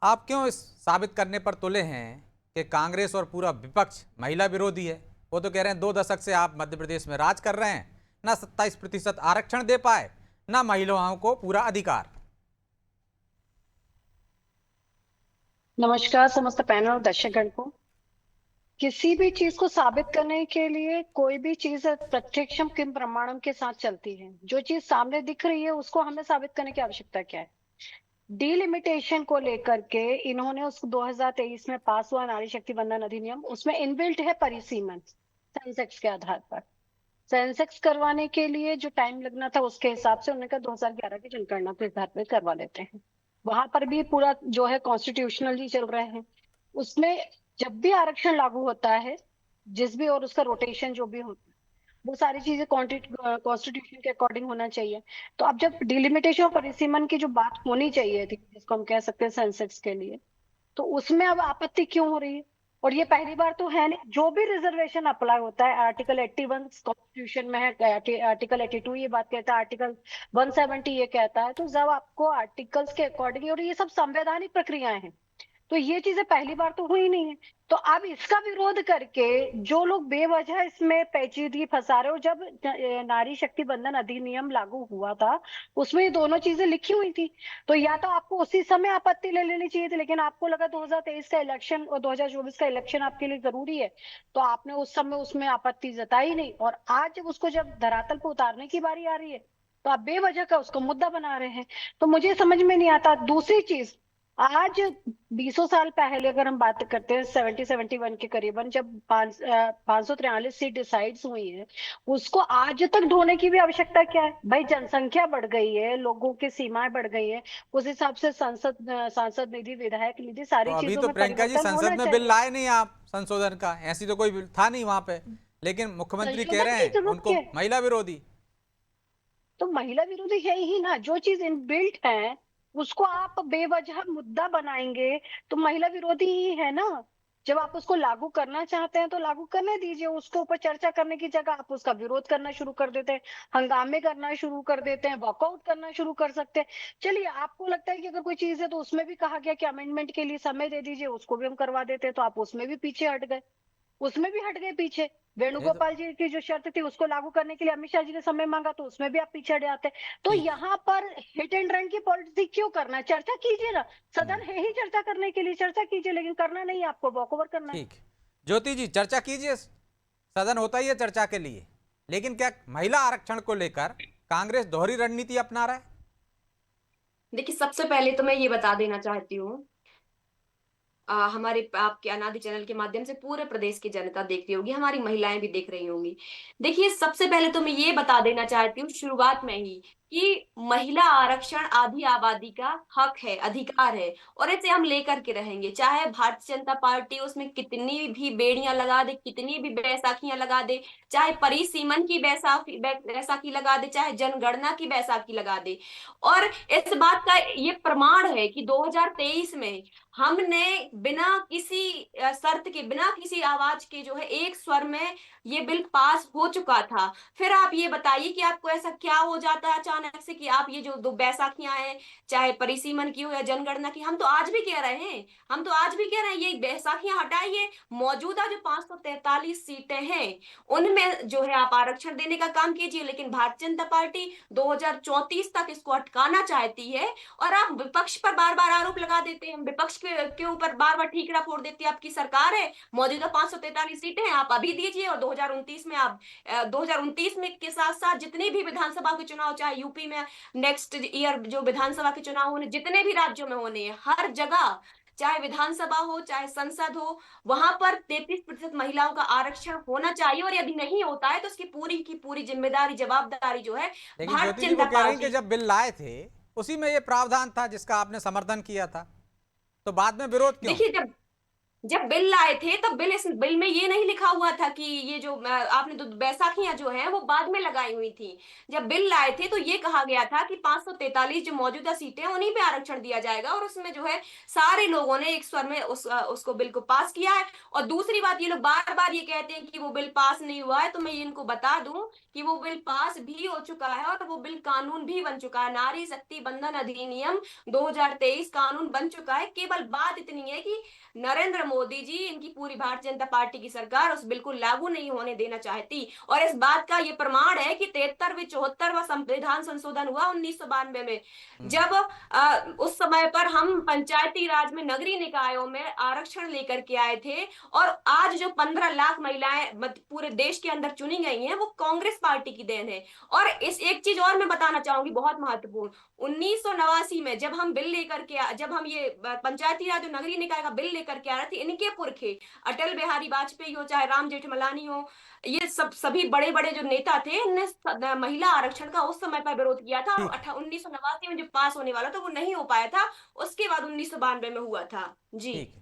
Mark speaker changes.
Speaker 1: आप क्यों इस साबित करने पर तुले हैं कि कांग्रेस और पूरा विपक्ष महिला विरोधी है? वो तो कह रहे हैं 2 दशक से आप मध्य प्रदेश में राज कर रहे हैं, ना 27% आरक्षण दे पाए, ना महिलाओं को पूरा अधिकार।
Speaker 2: नमस्कार समस्त पैनल और दर्शकगण को। किसी भी चीज को साबित करने के लिए कोई भी चीज प्रत्यक्षम किम प्रमाणम के साथ चलती है। जो चीज सामने दिख रही है उसको हमें साबित करने की आवश्यकता क्या है। डीलिमिटेशन को लेकर के इन्होंने उस 2023 में पास हुआ नारी शक्ति वंदन अधिनियम, उसमें इनबिल्ट है परिसीमन सेंसेक्स के आधार पर। सेंसेक्स करवाने के लिए जो टाइम लगना था उसके हिसाब से उन्होंने कहा 2011 की जनगणना के आधार पर करवा लेते हैं। वहां पर भी पूरा जो है कॉन्स्टिट्यूशनली चल रहे हैं। उसमें जब भी आरक्षण लागू होता है, जिस भी और उसका रोटेशन जो भी होता है, वो सारी चीजें कॉन्स्टिट्यूशन के अकॉर्डिंग होना चाहिए। तो अब जब डिलिमिटेशन और परिसीमन की जो बात होनी चाहिए थी, जिसको हम कह सकते हैं सेंसेक्स के लिए, तो उसमें अब आपत्ति क्यों हो रही है। और ये पहली बार तो है नहीं, जो भी रिजर्वेशन अप्लाई होता है आर्टिकल 81 कॉन्स्टिट्यूशन में है, आर्टिकल 82 ये बात कहता है, आर्टिकल 170 ये कहता है। तो जब आपको आर्टिकल्स के अकॉर्डिंग, और ये सब संवैधानिक प्रक्रियाएं हैं, तो ये चीजें पहली बार तो हुई नहीं है। तो अब इसका विरोध करके जो लोग बेवजह इसमें पेचीदगी फंसा रहे हो, जब नारी शक्ति बंधन अधिनियम लागू हुआ था उसमें ये दोनों चीजें लिखी हुई थी। तो या तो आपको उसी समय आपत्ति ले लेनी चाहिए थी, लेकिन आपको लगा 2023 का इलेक्शन और 2024 का इलेक्शन आपके लिए जरूरी है, तो आपने उस समय उसमें आपत्ति जताई नहीं। और आज जब उसको जब धरातल पर उतारने की बारी आ रही है तो आप बेवजह का उसको मुद्दा बना रहे हैं। तो मुझे समझ में नहीं आता। दूसरी चीज, आज 200 साल पहले अगर हम बात करते हैं 70-71 के करीबन, जब 543 सीट डिसाइड्स हुई है, उसको आज तक ढोने की भी आवश्यकता क्या है भाई। जनसंख्या बढ़ गई है, लोगों की सीमाएं बढ़ गई है, उस हिसाब से सांसद निधि, विधायक निधि,
Speaker 1: तो
Speaker 2: सारी
Speaker 1: अभी
Speaker 2: चीजों
Speaker 1: तो
Speaker 2: में
Speaker 1: प्रियंका जी
Speaker 2: परिवर्तन
Speaker 1: संसद
Speaker 2: होना
Speaker 1: में बिल
Speaker 2: चाहिए।
Speaker 1: लाए नहीं आप संशोधन का, ऐसी तो कोई बिल था नहीं वहां पे, लेकिन मुख्यमंत्री कह
Speaker 2: संशोधन
Speaker 1: रहे
Speaker 2: की
Speaker 1: हैं
Speaker 2: जरूरत
Speaker 1: उनको
Speaker 2: क्या है।
Speaker 1: महिला विरोधी।
Speaker 2: तो महिला विरोधी है ही ना, जो चीज इनबिल्ट है उसको आप बेवजह मुद्दा बनाएंगे तो महिला विरोधी ही है ना। जब आप उसको लागू करना चाहते हैं तो लागू करने दीजिए, उसको ऊपर चर्चा करने की जगह आप उसका विरोध करना शुरू कर देते हैं, हंगामे करना शुरू कर देते हैं, वॉकआउट करना शुरू कर सकते हैं। चलिए, आपको लगता है कि अगर कोई चीज है तो उसमें भी कहा गया कि अमेंडमेंट के लिए समय दे दीजिए, उसको भी हम करवा देते हैं, तो आप उसमें भी पीछे हट गए, उसमें भी हट गए पीछे।
Speaker 1: ये तो
Speaker 2: वेणुगोपाल जी की जो शर्त थी उसको लागू करने के लिए अमित शाह जी ने समय मांगा, तो उसमें भी आप पीछे हट जाते। तो
Speaker 1: ठीक।
Speaker 2: यहाँ पर हिट एंड रन की पॉलिटिक्स क्यों करना है। चर्चा कीजिए ना,
Speaker 1: हम्म,
Speaker 2: सदन है ही चर्चा करने के लिए, चर्चा कीजिए, लेकिन करना नहीं है, आपको वॉक ओवर करना है।
Speaker 1: ठीक। ज्योति जी चर्चा कीजिए, सदन होता ही है चर्चा के लिए, लेकिन क्या महिला आरक्षण को लेकर कांग्रेस दोहरी रणनीति अपना रहा है?
Speaker 3: देखिए, सबसे पहले तो मैं ये बता देना चाहती हूँ, हमारे आपके अनादि चैनल के माध्यम से पूरे प्रदेश की जनता देख रही होगी, हमारी महिलाएं भी देख रही होंगी। देखिए, सबसे पहले तो मैं ये बता देना चाहती हूँ शुरुआत में ही कि महिला आरक्षण आधी आबादी का हक है, अधिकार है, और इसे हम लेकर के रहेंगे। चाहे भारतीय जनता पार्टी उसमें कितनी भी बेड़ियां लगा दे, कितनी भी बैसाखियां लगा दे, चाहे परिसीमन की बैसाखी लगा दे, चाहे जनगणना की बैसाखी लगा दे। और इस बात का ये प्रमाण है कि 2023 में हमने बिना किसी शर्त के, बिना किसी आवाज के जो है एक स्वर में ये बिल पास हो चुका था। फिर आप ये बताइए कि आपको ऐसा क्या हो जाता है अचानक से कि आप ये जो दो बैसाखियां हैं, चाहे परिसीमन की हो या जनगणना की, हम तो आज भी कह रहे हैं, हम तो आज भी कह रहे हैं ये बैसाखियां हटाइए। मौजूदा जो 543 सीटें हैं उनमें जो है आप आरक्षण देने का काम कीजिए, लेकिन भारतीय जनता पार्टी 2034 तक इसको अटकाना चाहती है। और आप विपक्ष पर बार बार आरोप लगा देते हैं, विपक्ष के ऊपर बार बार ठीकरा फोड़ देती है आपकी सरकार है। मौजूदा 543 सीटें हैं, आप अभी दीजिए, और 2029 में आप 2029 में के साथ साथ जितने भी विधानसभा के चुनाव, चाहे यूपी में नेक्स्ट ईयर जो विधानसभा के चुनाव होने, जितने भी राज्यों में होने हैं, हर जगह, चाहे विधानसभा हो चाहे संसद हो, वहां पर 33% महिलाओं का आरक्षण होना चाहिए। और यदि नहीं होता है तो उसकी पूरी की पूरी जिम्मेदारी, जवाबदारी जो है
Speaker 1: लेकिन ज्योति
Speaker 3: भारतीय
Speaker 1: जी वो
Speaker 3: जनता
Speaker 1: कह रही हैं कि
Speaker 3: पार्टी।
Speaker 1: जब बिल लाए थे उसी में ये प्रावधान था जिसका आपने समर्थन किया था, तो बाद में विरोध क्यों?
Speaker 3: देखिए, जब जब बिल लाए थे तब इस बिल में ये नहीं लिखा हुआ था कि ये जो आपने तो बैसाखियां जो है वो बाद में लगाई हुई थी। जब बिल लाए थे तो ये कहा गया था कि 543 जो मौजूदा सीटें हैं उन्हीं पे आरक्षण दिया जाएगा, और उसमें जो है सारे लोगों ने एक स्वर में उसको बिल को पास किया है। और दूसरी बात, ये लोग बार बार ये कहते हैं कि वो बिल पास नहीं हुआ है, तो मैं ये इनको बता दूं कि वो बिल पास भी हो चुका है और वो बिल कानून भी बन चुका है। नारी शक्ति बंधन अधिनियम 2023 कानून बन चुका है। केवल बात इतनी है कि नरेंद्र मोदी जी, इनकी पूरी भारतीय जनता पार्टी की सरकार उस बिल को लागू नहीं होने देना चाहती। और इस बात का ये प्रमाण है कि 73वें 74वां संविधान संशोधन हुआ 1992 में, जब उस समय पर हम पंचायती राज में नगरीय निकायों में आरक्षण लेकर के आए थे। और आज जो 15 लाख महिलाएं पूरे देश के अंदर चुनी गई हैं वो कांग्रेस पार्टी की देन है। और इस एक चीज और मैं बताना चाहूंगी बहुत महत्वपूर्ण, 1989 में जब हम बिल लेकर के जब हम ये पंचायती राज और नगरीय निकाय का बिल लेकर के आ रहे थे, इनके पुरखे अटल बिहारी वाजपेयी हो चाहे राम जेठमलानी हो, ये सभी बड़े बड़े जो नेता थे, इनने महिला आरक्षण का उस समय पर विरोध किया था।
Speaker 1: ठीक।
Speaker 3: और 1989 में जो पास होने वाला था वो नहीं हो पाया था, उसके बाद 1992 में हुआ था। जी।
Speaker 1: ठीक।